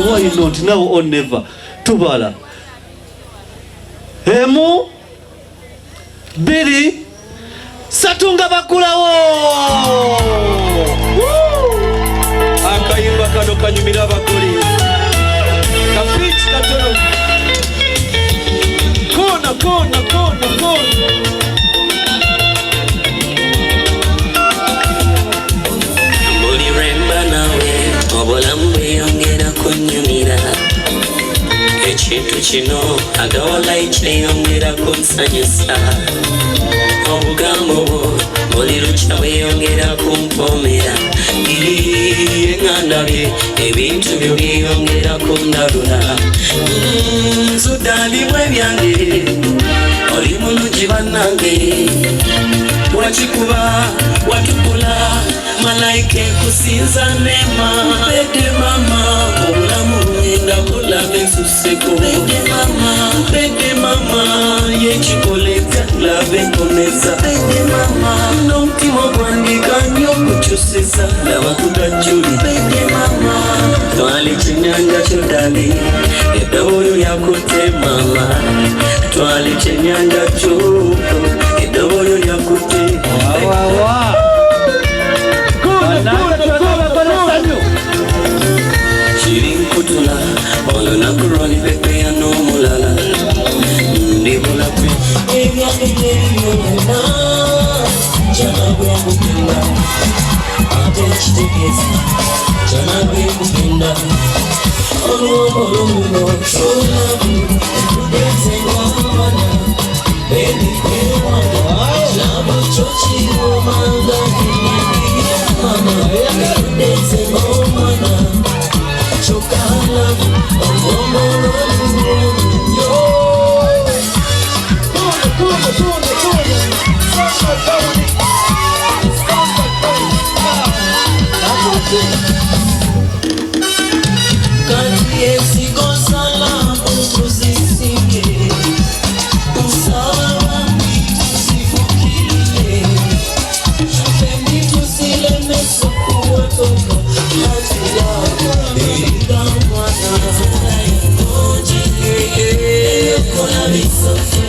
Why not now or never? Tubala. Hemu Biri Satunga Bakulawo. Akayimba kano kanyumira abagole. Kapiti katono. Kona. Mbuli remba nawe obulamu bweyongera kunyumira. Ekintu kino agawala ekyeyongera kunsanyusa. Obugambo bwo buli lukya bweyongera kumpomera. Ngandabye ebintu byo byeyongera kundalula. Nzudalimu ebyange oli mulungi bannange. Wakikuba watukula malaika kusinza nema. Bede mama obulamu ngenda kulaba ensuseko. Bede mama yekikoleka laba enkomeza. Bede mama n'omutima gwandika nnyo kukyusiza laba kutajjuli. Bede mama twali kyenyanja kyo dali eddobolo lyakutte mama. Twali kyenyanja kyo eddobolo lyakutte. Kirinkutula olunaku lwalipepeya n'omulala ndibulape ebyange byonna janabwe mugenda ate ekitegeeza janabwe mugenda olwomolo luno solabu ezengamana bebi kwewanda laba kyo kiromanga mama ezengamana chokalabu olwomolo luno kati esigo salamu kuzisinge usawa wami tusifukile pendi tusilemeso kuwatoka hati yako ega mwana oje kola bisofe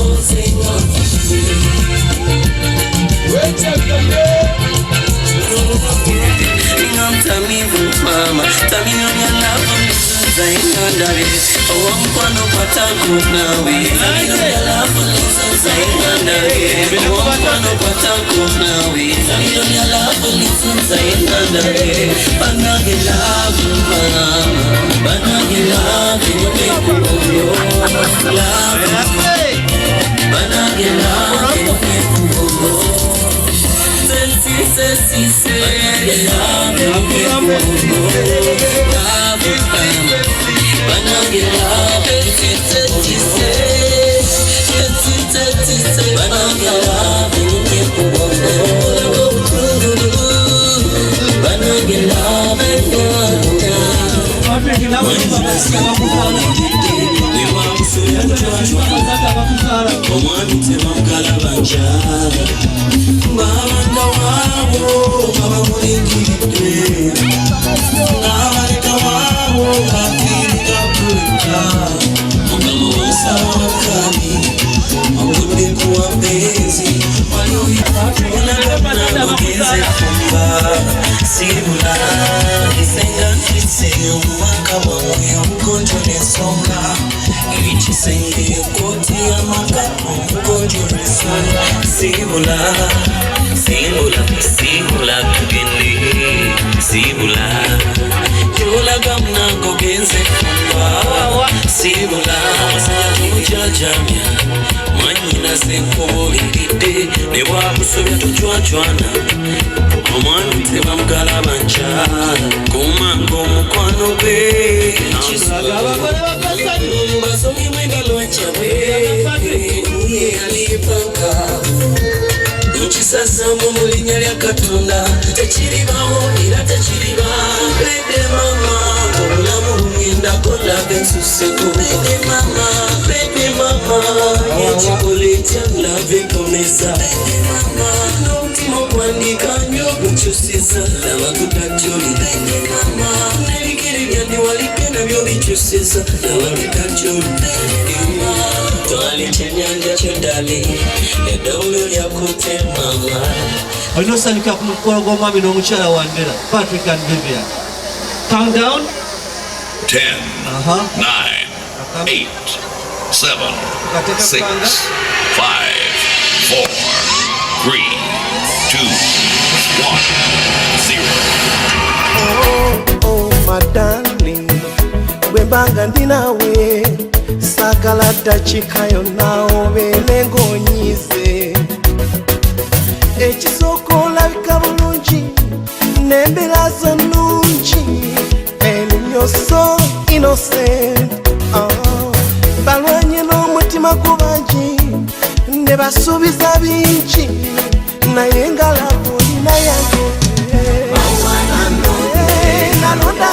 ozenga mama taminonya love zaingandare owamukwano patako nawe taminonya love zaingandare owamukwano patako nawe taminonya love zaingandare banage love mama banage love nekuyo love banage love nekuyo se Sibula, nyina senkubuliridde ne bwakusobya tocwacwana omwami tebamugalaba nkyala kumanga omukwano gwe basomyemu engalo ncabe alipanka nkisasamu mu linnya lya Katonda tekiribawo era tekiriba bede mama obulamu bugenda kolage nsuseko bede mama ekikola etya lave nkomeza bede mama n'omutima ogwandika nnyo gukyusiza laba gutatyoli bede mama n'ebigere byandi waliko nabyo bikyusiza laba gutatyoli twali kyennyanja kyodali eddawulo lyakute mama olina osanyuka ku mukolo gw'omwami n'omukyala wa Ndera Patrick and Vivian. Countdown 10 9 8 7 6 5 4 3 2 1 0 Oh my darling, bwembanga ndinawe sagala dakika yonna obeere ng'onyize ekisooka olabika bulungi n'embeera zo nnungi and you're so innocent. Balwanye n'omutima gubangi ne basuubiza bingi naye nga labo olina yange nalonda